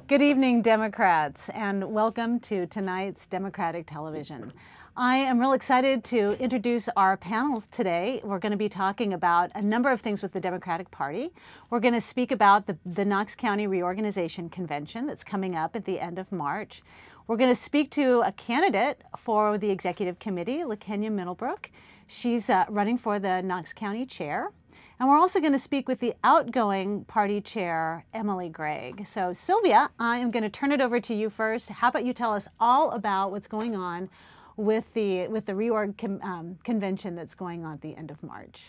Good evening, Democrats, and welcome to tonight's Democratic Television. I am real excited to introduce our panels today. We're going to be talking about a number of things with the Democratic Party. We're going to speak about the Knox County Reorganization Convention that's coming up at the end of March. We're going to speak to a candidate for the Executive Committee, LaKenya Middlebrook. She's running for the Knox County Chair. And we're also going to speak with the outgoing party chair, Emilly Gregg. So Sylvia, I am going to turn it over to you first. How about you tell us all about what's going on with the Reorg Convention that's going on at the end of March?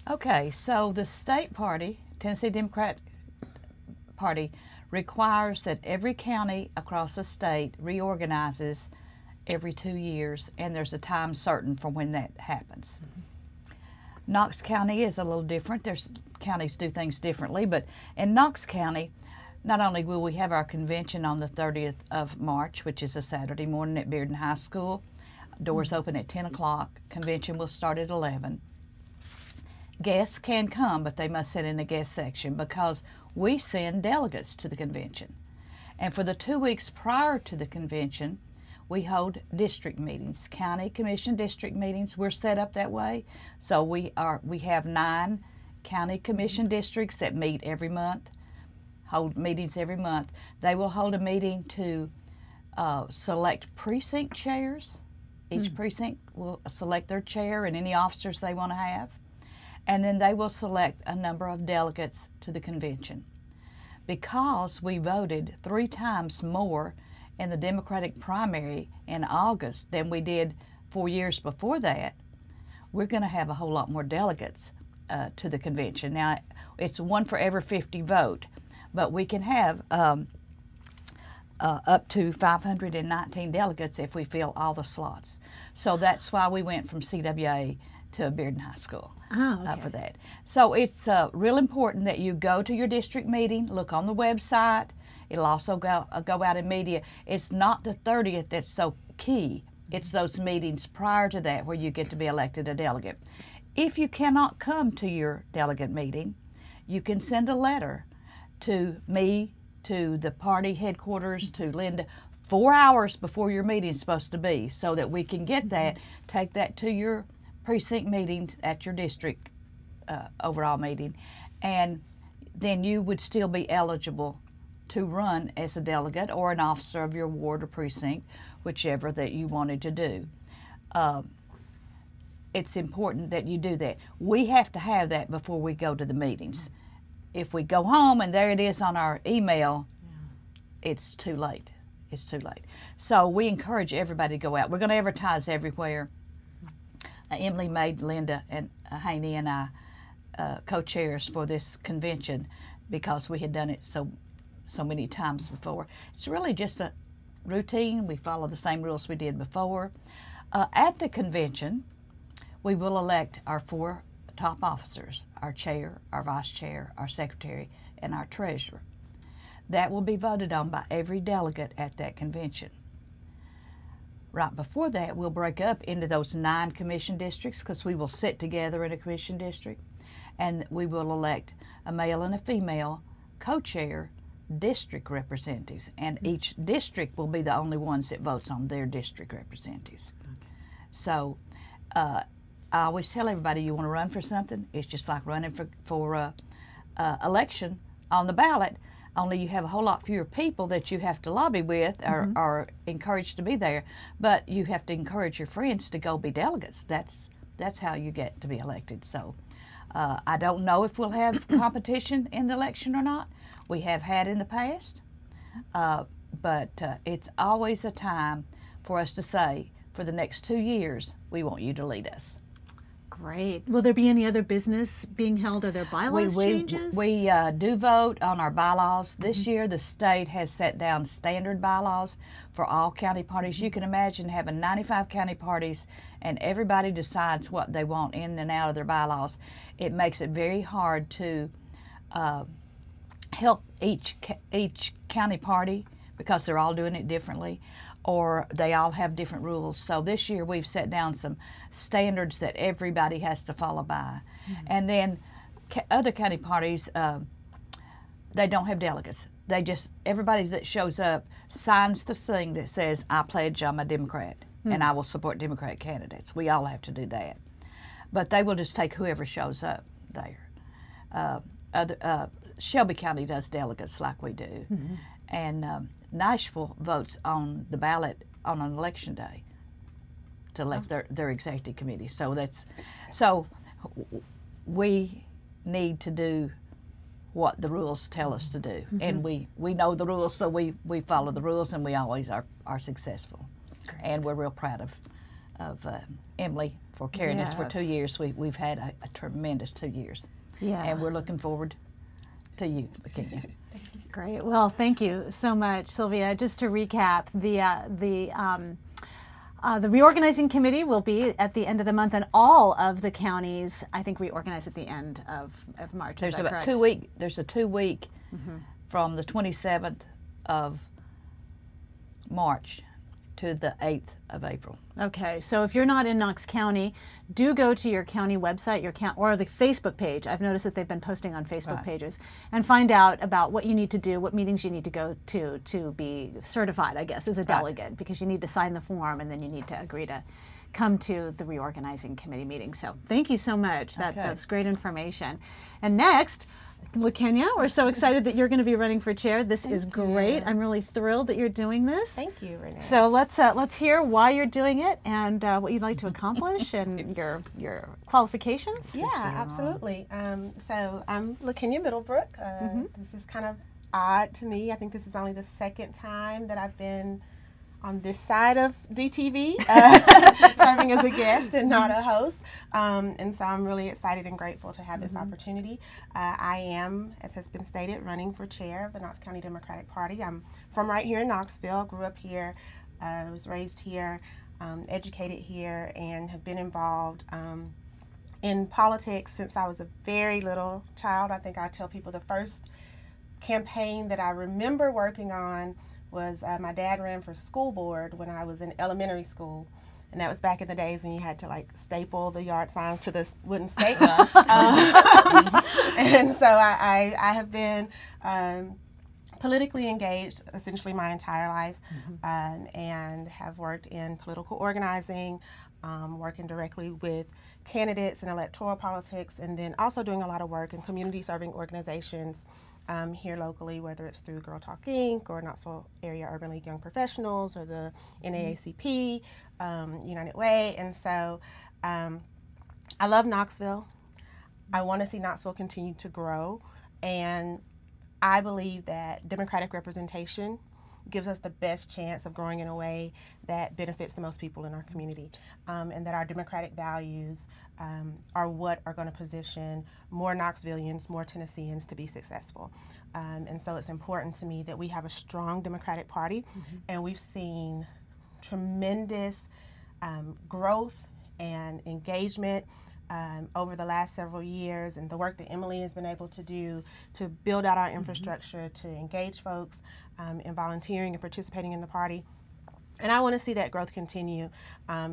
Okay, so the state party, Tennessee Democrat Party, requires that every county across the state reorganizes every 2 years, and there's a time certain for when that happens. Mm-hmm. Knox County is a little different. There's counties do things differently, but in Knox County, not only will we have our convention on the 30th of March, which is a Saturday morning at Bearden High School. Doors open at 10 o'clock. Convention will start at 11. Guests can come, but they must sit in the guest section because we send delegates to the convention. And for the 2 weeks prior to the convention, we hold district meetings, county commission district meetings. We're set up that way. So we have 9 county commission districts that meet every month, hold meetings every month. They will hold a meeting to select precinct chairs. Each precinct will select their chair and any officers they want to have. And then they will select a number of delegates to the convention. Because we voted 3 times more in the Democratic primary in August than we did 4 years before that, we're going to have a whole lot more delegates to the convention. Now, it's 1 for every 50 vote, but we can have up to 519 delegates if we fill all the slots. So that's why we went from CWA to Bearden High School for that. So it's real important that you go to your district meeting, look on the website. It'll also go out in media. It's not the 30th that's so key. It's those meetings prior to that where you get to be elected a delegate. If you cannot come to your delegate meeting, you can send a letter to me, to the party headquarters, to Linda, 4 hours before your meeting is supposed to be, so that we can get that, take that to your precinct meeting at your district overall meeting, and then you would still be eligible to run as a delegate or an officer of your ward or precinct, whichever that you wanted to do. It's important that you do that. We have to have that before we go to the meetings. If we go home and there it is on our email, it's too late. It's too late. So we encourage everybody to go out. We're going to advertise everywhere. Emily made Linda and Haney and I co-chairs for this convention because we had done it so many times before. It's really just a routine. We follow the same rules we did before. At the convention, we will elect our 4 top officers, our chair, our vice chair, our secretary, and our treasurer. That will be voted on by every delegate at that convention. Right before that, we'll break up into those 9 commission districts because we will sit together in a commission district, and we will elect a male and a female co-chair district representatives, and each district will be the only ones that votes on their district representatives. Okay. So I always tell everybody, you want to run for something, it's just like running for election on the ballot, only you have a whole lot fewer people that you have to lobby with or are encouraged to be there, but you have to encourage your friends to go be delegates. That's how you get to be elected. So I don't know if we'll have competition in the election or not. We have had in the past, but it's always a time for us to say, for the next 2 years, we want you to lead us. Great. Will there be any other business being held? Are there bylaws changes? We do vote on our bylaws. This year, the state has set down standard bylaws for all county parties. You can imagine having 95 county parties and everybody decides what they want in and out of their bylaws. It makes it very hard to help each county party because they're all doing it differently, or they all have different rules. So this year we've set down some standards that everybody has to follow by. And then other county parties, they don't have delegates. everybody that shows up signs the thing that says, I pledge I'm a Democrat and I will support Democratic candidates. We all have to do that. But they will just take whoever shows up there. Shelby County does delegates like we do. And Nashville votes on the ballot on an election day to elect their executive committee. So we need to do what the rules tell us to do. And we know the rules, so we follow the rules, and we always are successful. Great. And we're real proud of Emily for carrying us for 2 years. We've had a tremendous 2 years. Yeah. And we're looking forward to you, LaKenya. Great. Well, thank you so much, Sylvia. Just to recap, the Reorganizing Committee will be at the end of the month, and all of the counties, I think, reorganize at the end of March. There's about 2 week. There's a 2 week from the 27th of March to the 8th of April. Okay, so if you're not in Knox County, do go to your county website, or the Facebook page. I've noticed that they've been posting on Facebook pages, and find out about what you need to do, what meetings you need to go to be certified, I guess, as a delegate, because you need to sign the form, and then you need to agree to come to the Reorganizing Committee meeting. So thank you so much. That's great information. And next, LaKenya, we're so excited that you're going to be running for chair. This is great. I'm really thrilled that you're doing this. Thank you, Renee. So let's hear why you're doing it and what you'd like to accomplish and your qualifications. Yeah, absolutely. So I'm LaKenya Middlebrook. This is kind of odd to me. I think this is only the second time that I've been on this side of DTV, serving as a guest and not a host. And so I'm really excited and grateful to have this opportunity. I am, as has been stated, running for chair of the Knox County Democratic Party. I'm from right here in Knoxville, grew up here, was raised here, educated here, and have been involved in politics since I was a very little child. I think I tell people the first campaign that I remember working on was my dad ran for school board when I was in elementary school, and that was back in the days when you had to like staple the yard sign to the wooden stake. And so I have been politically engaged essentially my entire life, and have worked in political organizing, working directly with candidates in electoral politics, and then also doing a lot of work in community serving organizations here locally, whether it's through Girl Talk Inc. or Knoxville Area Urban League Young Professionals or the NAACP, United Way. And so I love Knoxville. I want to see Knoxville continue to grow, and I believe that democratic representation gives us the best chance of growing in a way that benefits the most people in our community, and that our democratic values are what are going to position more Knoxvillians, more Tennesseans to be successful. And so it's important to me that we have a strong Democratic Party, and we've seen tremendous growth and engagement over the last several years, and the work that Emily has been able to do to build out our infrastructure, to engage folks in volunteering and participating in the party. And I want to see that growth continue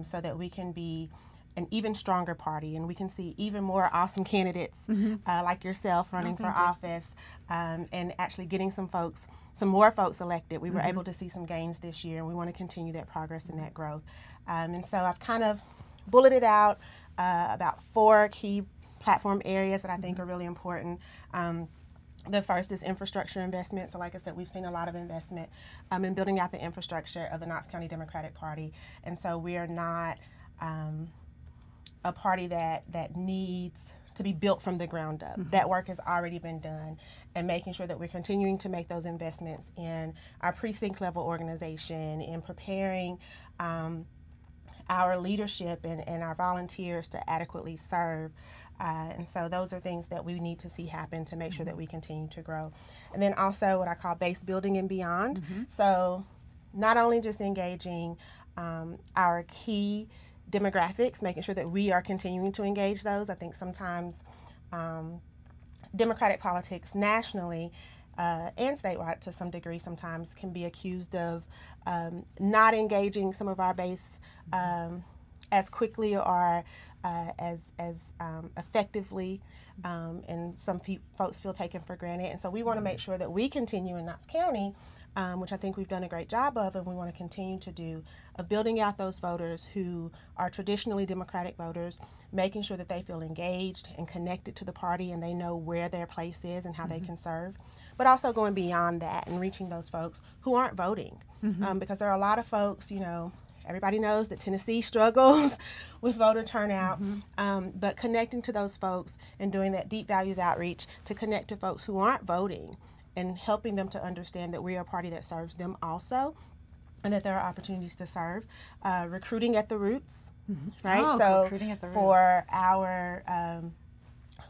so that we can be an even stronger party, and we can see even more awesome candidates like yourself running for office, and actually getting some more folks elected. We were able to see some gains this year, and we want to continue that progress and that growth. And so I've kind of bulleted out about 4 key platform areas that I think are really important. The first is infrastructure investment. So like I said, we've seen a lot of investment in building out the infrastructure of the Knox County Democratic Party. And so we are not a party that needs to be built from the ground up. That work has already been done, and making sure that we're continuing to make those investments in our precinct level organization, in preparing our leadership and our volunteers to adequately serve. And so those are things that we need to see happen to make sure that we continue to grow. And then also what I call base building and beyond. So not only just engaging our key demographics, making sure that we are continuing to engage those. I think sometimes Democratic politics nationally and statewide to some degree sometimes can be accused of not engaging some of our base as quickly or as effectively, and some folks feel taken for granted. And so we want to make sure that we continue in Knox County, which I think we've done a great job of, and we want to continue to do, of building out those voters who are traditionally Democratic voters, making sure that they feel engaged and connected to the party and they know where their place is and how they can serve, but also going beyond that and reaching those folks who aren't voting, because there are a lot of folks, you know, everybody knows that Tennessee struggles with voter turnout, but connecting to those folks and doing that deep values outreach to connect to folks who aren't voting and helping them to understand that we are a party that serves them also and that there are opportunities to serve. Recruiting at the roots, right? Oh, so recruiting at the roots. For our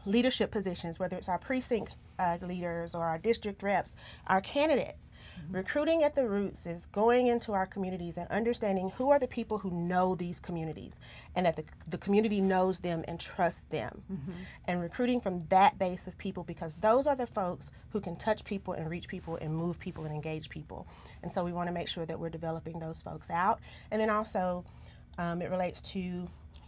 leadership positions, whether it's our precinct leaders or our district reps, our candidates, recruiting at the roots is going into our communities and understanding who are the people who know these communities and that the community knows them and trusts them. And recruiting from that base of people, because those are the folks who can touch people and reach people and move people and engage people. And so we want to make sure that we're developing those folks out. And then also it relates to,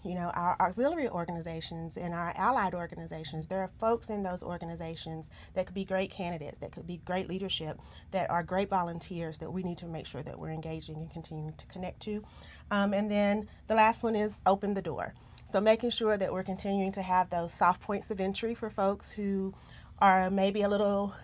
you know, our auxiliary organizations and our allied organizations. There are folks in those organizations that could be great candidates, that could be great leadership, that are great volunteers that we need to make sure that we're engaging and continuing to connect to. And then the last one is open the door. So making sure that we're continuing to have those soft points of entry for folks who are maybe a little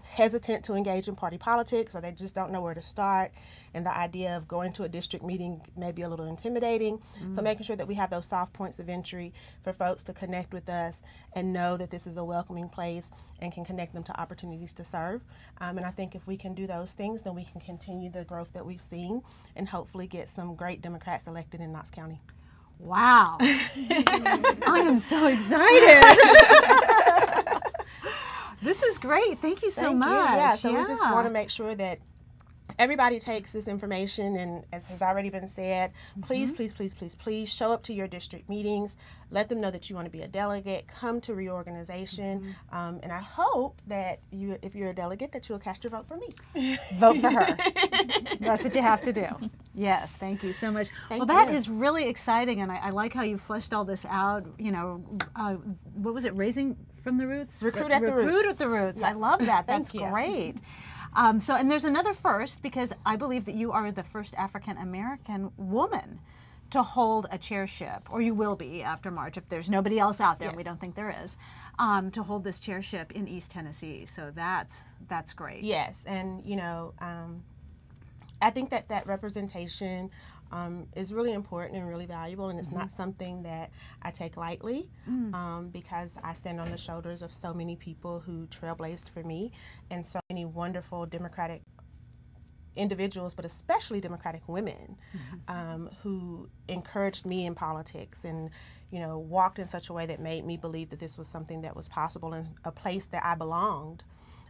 hesitant to engage in party politics, or they just don't know where to start, and the idea of going to a district meeting may be a little intimidating. So making sure that we have those soft points of entry for folks to connect with us and know that this is a welcoming place and can connect them to opportunities to serve. And I think if we can do those things, then we can continue the growth that we've seen and hopefully get some great Democrats elected in Knox County. Wow. I am so excited. This is great. Thank you so much. Yeah, so we just want to make sure that everybody takes this information, and as has already been said, please, please, please, please, please show up to your district meetings. Let them know that you want to be a delegate. Come to Reorganization. And I hope that you, if you're a delegate, that you'll cast your vote for me. Vote for her. That's what you have to do. Yes, thank you so much. Well, that is really exciting, and I like how you fleshed all this out. You know, what was it? Raising from the roots? Recruit at the roots. Recruit at the roots. I love that. That's Thank you. great. So, and there's another first, because I believe that you are the first African American woman to hold a chairship, or you will be after March if there's nobody else out there. Yes. We don't think there is, to hold this chairship in East Tennessee. So that's great. Yes, and you know, I think that that representation is really important and really valuable, and it's not something that I take lightly, because I stand on the shoulders of so many people who trailblazed for me, and so many wonderful Democratic individuals, but especially Democratic women, who encouraged me in politics and, you know, walked in such a way that made me believe that this was something that was possible and a place that I belonged.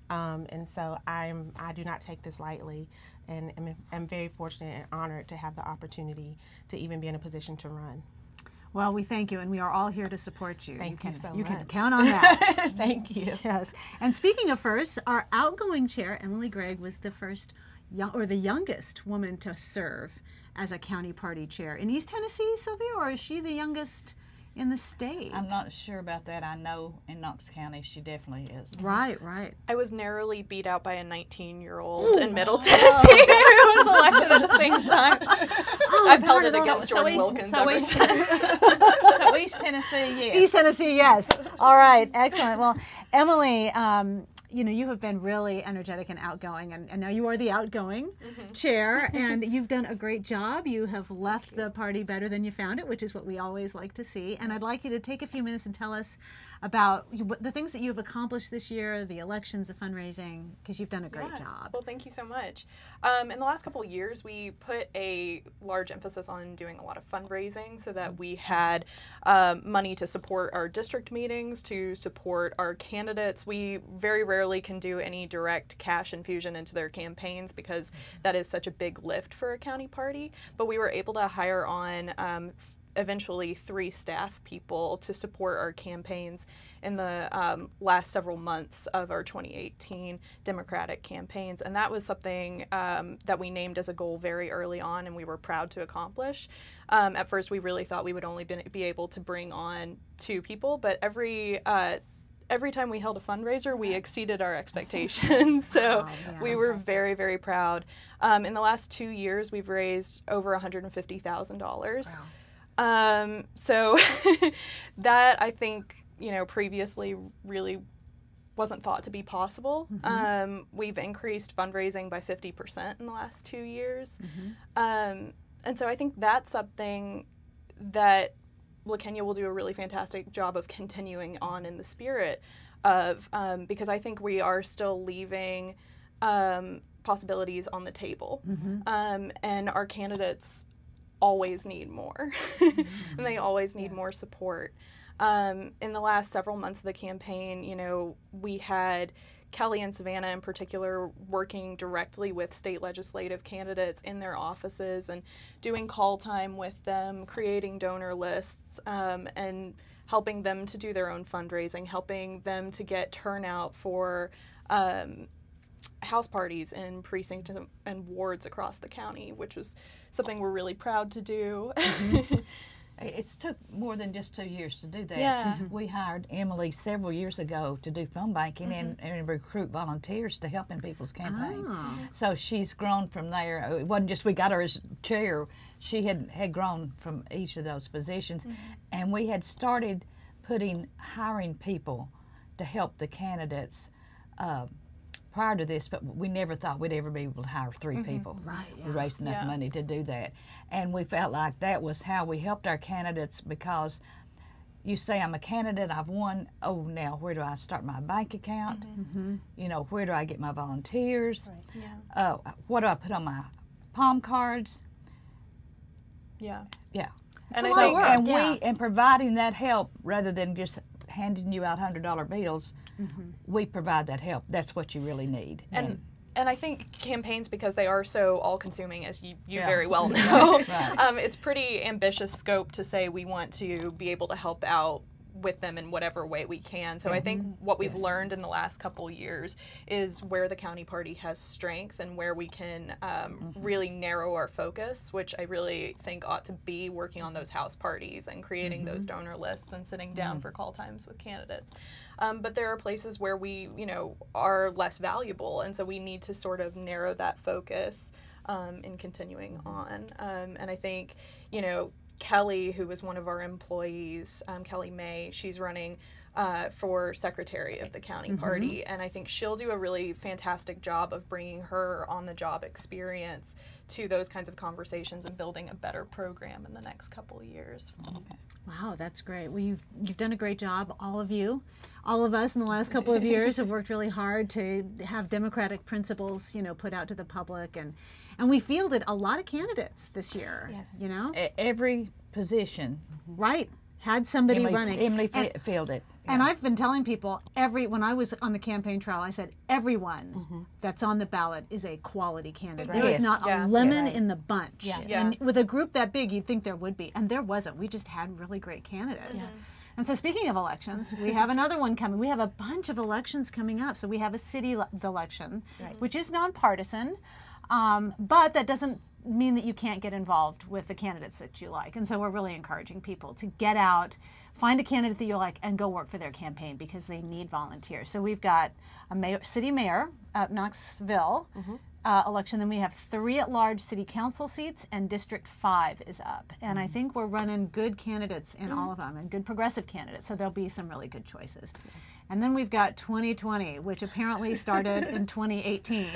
And so I do not take this lightly, and I'm very fortunate and honored to have the opportunity to even be in a position to run. Well, we thank you, and we are all here to support you. Thank you so much. You can count on that. Thank you. Yes. And speaking of firsts, our outgoing chair, Emilly Gregg, was the first the youngest woman to serve as a county party chair in East Tennessee, Sylvia, or is she the youngest in the state? I'm not sure about that. I know in Knox County she definitely is. Right, right. I was narrowly beat out by a 19-year-old in Middle Tennessee who was elected at the same time. I've held it against Jordan Wilkins ever since. So East Tennessee, yes. East Tennessee, yes. All right, excellent. Well, Emilly, you know, you have been really energetic and outgoing, and now you are the outgoing chair, and you've done a great job. You have left the party better than you found it, which is what we always like to see. And I'd like you to take a few minutes and tell us about the things that you've accomplished this year, the elections, the fundraising, because you've done a great job. Well, thank you so much. In the last couple of years, we put a large emphasis on doing a lot of fundraising so that we had money to support our district meetings, to support our candidates. We very rarely can do any direct cash infusion into their campaigns because that is such a big lift for a county party, but we were able to hire on eventually 3 staff people to support our campaigns in the last several months of our 2018 Democratic campaigns. And that was something that we named as a goal very early on, and we were proud to accomplish. At first, we really thought we would only be able to bring on 2 people, but every time we held a fundraiser, we exceeded our expectations. So we were very, very proud. In the last 2 years, we've raised over $150,000. Wow. So that, I think, previously really wasn't thought to be possible. We've increased fundraising by 50% in the last 2 years. And so I think that's something that LaKenya will do a really fantastic job of continuing on in the spirit of, because I think we are still leaving possibilities on the table. And our candidates always need more, and they always need more support. In the last several months of the campaign, we had Kelly and Savannah in particular working directly with state legislative candidates in their offices and doing call time with them, creating donor lists, and helping them to do their own fundraising, helping them to get turnout for house parties in precincts and wards across the county, which was something we're really proud to do. It's took more than just 2 years to do that. Yeah. We hired Emily several years ago to do phone banking and recruit volunteers to help in people's campaign. So she's grown from there. It wasn't just we got her as chair. She had grown from each of those positions. And we had started hiring people to help the candidates prior to this, but we never thought we'd ever be able to hire 3 people. We raised enough money to do that. And we felt like that was how we helped our candidates, because you say, I'm a candidate, I've won, oh, now where do I start my bank account? Where do I get my volunteers? What do I put on my palm cards? And a lot of work. And providing that help rather than just handing you out $100 bills, we provide that help. That's what you really need. And I think campaigns, because they are so all-consuming, as you very well know, it's pretty ambitious scope to say we want to be able to help out with them in whatever way we can. So I think what we've learned in the last couple years is where the county party has strength and where we can really narrow our focus, which I really think ought to be working on those house parties and creating those donor lists and sitting down for call times with candidates. But there are places where we, are less valuable, and so we need to sort of narrow that focus in continuing on. And I think, Kelly, who was one of our employees, Kelly May, she's running for secretary of the county party, and I think she'll do a really fantastic job of bringing her on-the-job experience to those kinds of conversations and building a better program in the next couple of years. Wow, that's great. Well, you've done a great job, all of you. All of us in the last couple of years have worked really hard to have democratic principles, put out to the public, and we fielded a lot of candidates this year. Every position. Had somebody running. Emily fielded. And I've been telling people, when I was on the campaign trail, I said, everyone that's on the ballot is a quality candidate. There is not a lemon in the bunch. And with a group that big, you'd think there would be. And there wasn't. We just had really great candidates. And so speaking of elections, we have another one coming. We have a bunch of elections coming up. So we have a city election, which is nonpartisan, but that doesn't mean that you can't get involved with the candidates that you like. And so we're really encouraging people to get out, find a candidate that you like, and go work for their campaign, because they need volunteers. So we've got a city mayor at Knoxville election. Then we have 3 at-large city council seats, and District 5 is up. And I think we're running good candidates in all of them, and good progressive candidates. So there'll be some really good choices. And then we've got 2020, which apparently started in 2018.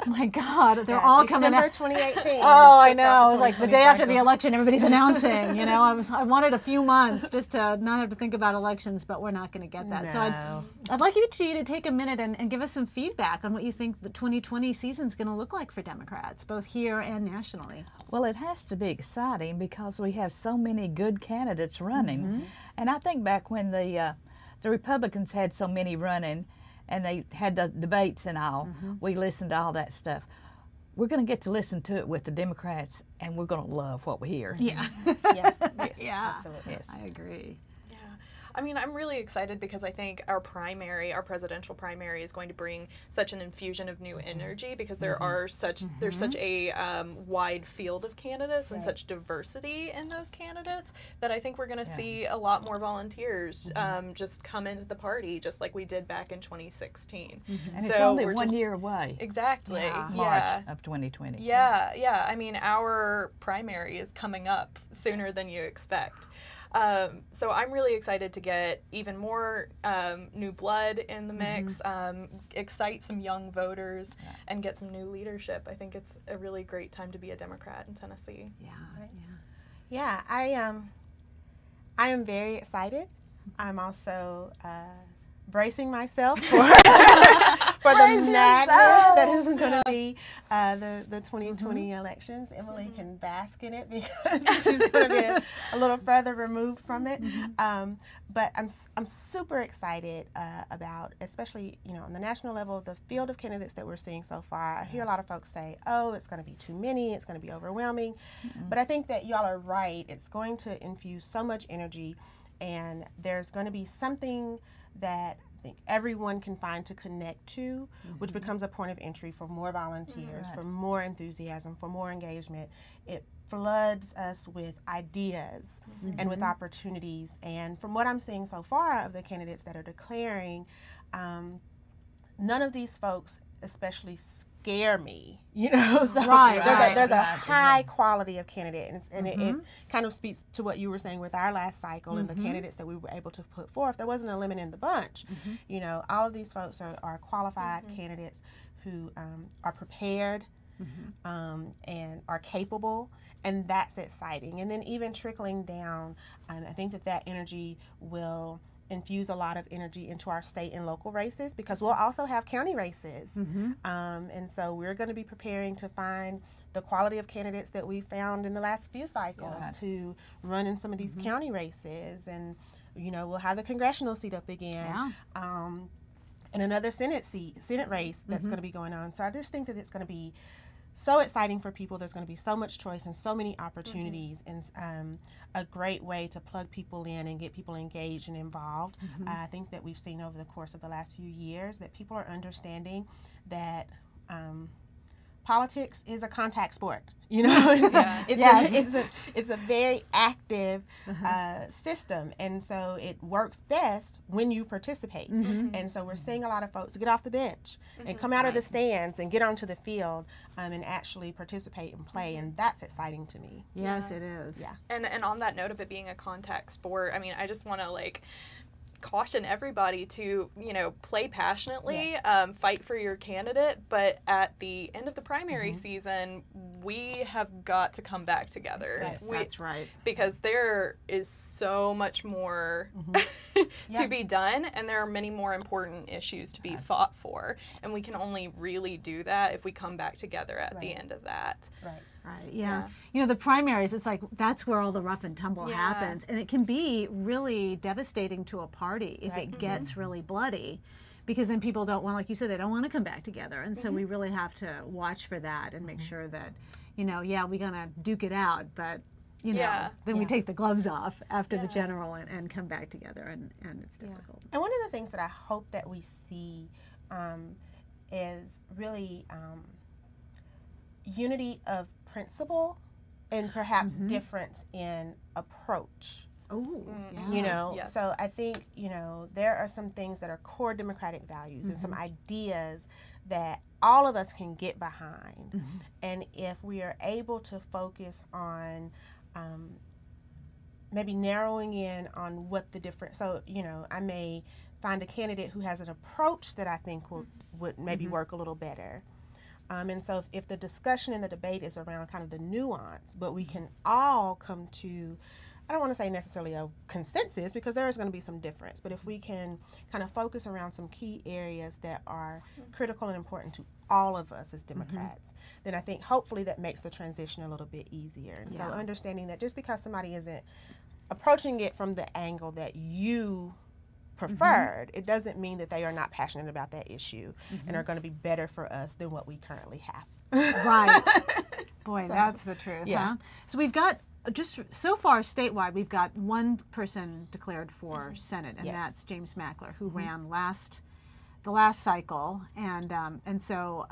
My God, they're all coming out. December 2018. Oh, I know. It was like the day after the election, everybody's announcing. I wanted a few months just to not have to think about elections, but we're not going to get that. No. So I'd like you to take a minute and give us some feedback on what you think the 2020 season's going to look like for Democrats, both here and nationally. Well, it has to be exciting because we have so many good candidates running. And I think back when the Republicans had so many running and they had the debates and all, we listened to all that stuff. we're going to get to listen to it with the Democrats, and we're going to love what we hear. Yeah. Yeah, Yes. Yeah. absolutely. Yes. I agree. I mean, I'm really excited because I think our presidential primary, is going to bring such an infusion of new energy because there are there's such a wide field of candidates and such diversity in those candidates that I think we're going to see a lot more volunteers just come into the party, just like we did back in 2016. And So it's only we're 1 just- year away, Exactly. March of 2020. Yeah. I mean, our primary is coming up sooner than you expect. So I'm really excited to get even more new blood in the mix, excite some young voters, and get some new leadership. I think it's a really great time to be a Democrat in Tennessee. Yeah. Yeah, I am very excited. I'm also bracing myself for for the madness that is going to be the 2020 elections. Emily can bask in it because she's going to be a little further removed from it. But I'm super excited about, especially on the national level, the field of candidates that we're seeing so far. I hear a lot of folks say, "Oh, it's going to be too many. It's going to be overwhelming." But I think that y'all are right. It's going to infuse so much energy, and there's going to be something that I think everyone can find to connect to, which becomes a point of entry for more volunteers, for more enthusiasm, for more engagement. It floods us with ideas and with opportunities. And from what I'm seeing so far of the candidates that are declaring, none of these folks especially scare me, so there's a high quality of candidate, and it kind of speaks to what you were saying with our last cycle and the candidates that we were able to put forth. There wasn't a limit in the bunch. All of these folks are qualified candidates who are prepared and are capable, and that's exciting. And then even trickling down, I think that energy will infuse a lot of energy into our state and local races, because we'll also have county races. And so we're going to be preparing to find the quality of candidates that we found in the last few cycles to run in some of these county races. And, we'll have the congressional seat up again. And another Senate race that's going to be going on. So I just think that it's going to be so exciting for people. There's going to be so much choice and so many opportunities, and a great way to plug people in and get people engaged and involved. I think that we've seen over the course of the last few years that people are understanding that politics is a contact sport. It's a very active system, and so it works best when you participate. And so we're seeing a lot of folks get off the bench and come out of the stands and get onto the field and actually participate and play, and that's exciting to me. Yes, it is. Yeah. And on that note of it being a contact sport, I mean, I just want to caution everybody to play passionately, fight for your candidate, but at the end of the primary season, we have got to come back together. Yes, that's right. Because there is so much more to be done, and there are many more important issues to be fought for, and we can only really do that if we come back together at the end of that. Right, yeah. The primaries, it's like that's where all the rough and tumble happens. And it can be really devastating to a party if it gets really bloody, because then people don't want, like you said, they don't want to come back together. And so we really have to watch for that and make sure that, we're going to duke it out, but, then we take the gloves off after the general and come back together, and it's difficult. And one of the things that I hope that we see is really unity of principle and perhaps difference in approach. Oh, Yes. So I think, there are some things that are core democratic values and some ideas that all of us can get behind. And if we are able to focus on maybe narrowing in on what the different, so, I may find a candidate who has an approach that I think would maybe work a little better. And so if the discussion and the debate is around kind of the nuance, but we can all come to, I don't want to say necessarily a consensus, because there is going to be some difference, but if we can kind of focus around some key areas that are critical and important to all of us as Democrats, then I think hopefully that makes the transition a little bit easier. And so understanding that just because somebody isn't approaching it from the angle that you preferred, it doesn't mean that they are not passionate about that issue and are going to be better for us than what we currently have. Right. Boy, that's the truth, yeah. huh? So we've got, just so far statewide, we've got one person declared for Senate, and Yes. that's James Mackler, who ran the last cycle, and so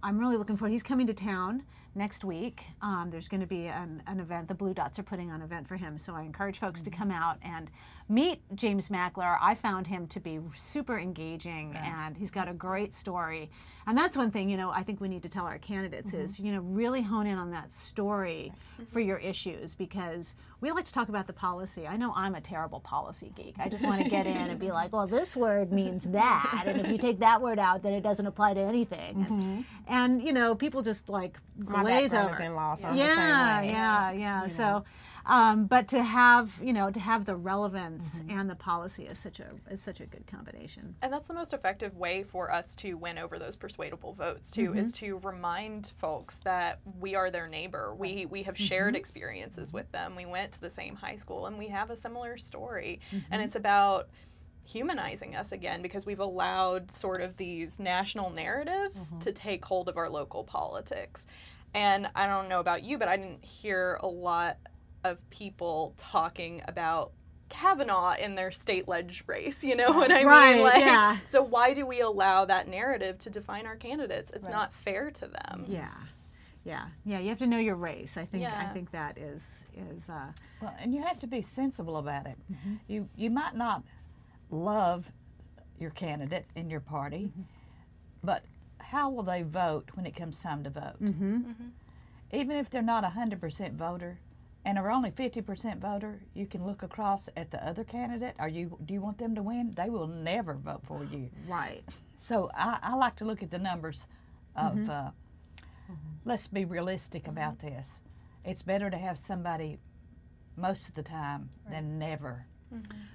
I'm really looking forward. He's coming to town next week. There's going to be an event. The Blue Dots are putting on an event for him, so I encourage folks to come out and meet James Mackler. I found him to be super engaging, and he's got a great story. And that's one thing, I think we need to tell our candidates is, really hone in on that story for your issues, because we like to talk about the policy. I know I'm a terrible policy geek. I just want to get in and be like, well, this word means that, and if you take that word out, then it doesn't apply to anything. And people just like glaze over. My background is in law, so I'm the same way. Yeah. So, but to have the relevance and the policy is such a good combination. And that's the most effective way for us to win over those persuadable votes too, is to remind folks that we are their neighbor. We have shared experiences with them. We went to the same high school and we have a similar story. And it's about humanizing us again, because we've allowed sort of these national narratives to take hold of our local politics. And I don't know about you, but I didn't hear a lot of people talking about Kavanaugh in their state ledge race, you know what I mean? Like, yeah. So why do we allow that narrative to define our candidates? It's not fair to them. Yeah. You have to know your race. I think that is Well, and you have to be sensible about it. You might not love your candidate in your party, but how will they vote when it comes time to vote? Even if they're not 100% voter and are only 50% voter, you can look across at the other candidate. Do you want them to win? They will never vote for you. right. So I like to look at the numbers of, let's be realistic about this. It's better to have somebody most of the time than never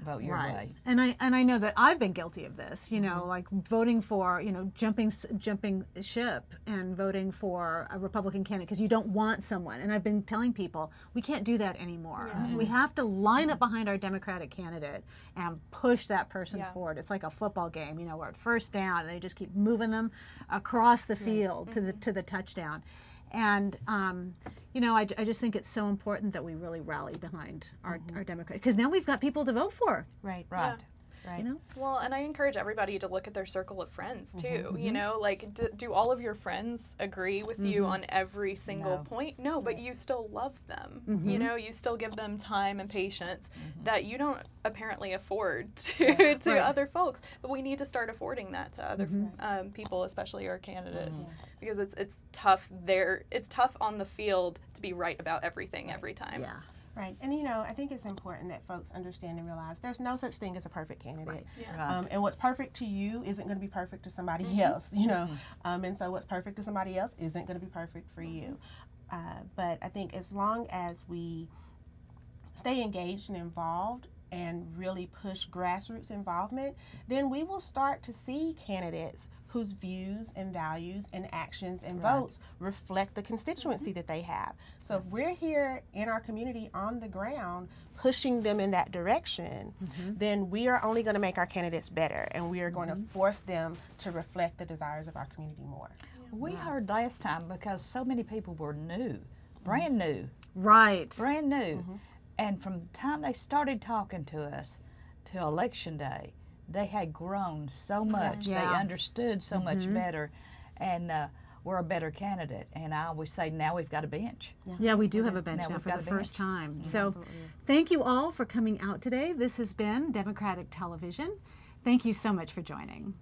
vote your way. And I know that I've been guilty of this, like voting for, jumping ship and voting for a Republican candidate because you don't want someone. And I've been telling people we can't do that anymore. We have to line up behind our Democratic candidate and push that person forward. It's like a football game, we're at first down and they just keep moving them across the field to the touchdown. And I just think it's so important that we really rally behind our Democrat, because now we've got people to vote for. Right. Well, and I encourage everybody to look at their circle of friends too. Like, do all of your friends agree with you on every single point? No, but you still love them. You still give them time and patience that you don't apparently afford to other folks. But we need to start affording that to other people, especially our candidates, because it's tough there. It's tough on the field to be right about everything every time. Yeah. Right. And, I think it's important that folks understand and realize there's no such thing as a perfect candidate. And what's perfect to you isn't going to be perfect to somebody else, and so what's perfect to somebody else isn't going to be perfect for you. But I think as long as we stay engaged and involved and really push grassroots involvement, then we will start to see candidates whose views and values and actions and votes reflect the constituency that they have. So if we're here in our community on the ground pushing them in that direction, then we are only going to make our candidates better, and we are going to force them to reflect the desires of our community more. We heard last time, because so many people were new, brand new. Right. Brand new. And from the time they started talking to us till election day, they had grown so much. They understood so much better, and we're a better candidate. And I always say, now we've got a bench. Yeah, we do have a bench now for the first time. So thank you all for coming out today. This has been Democratic Television. Thank you so much for joining.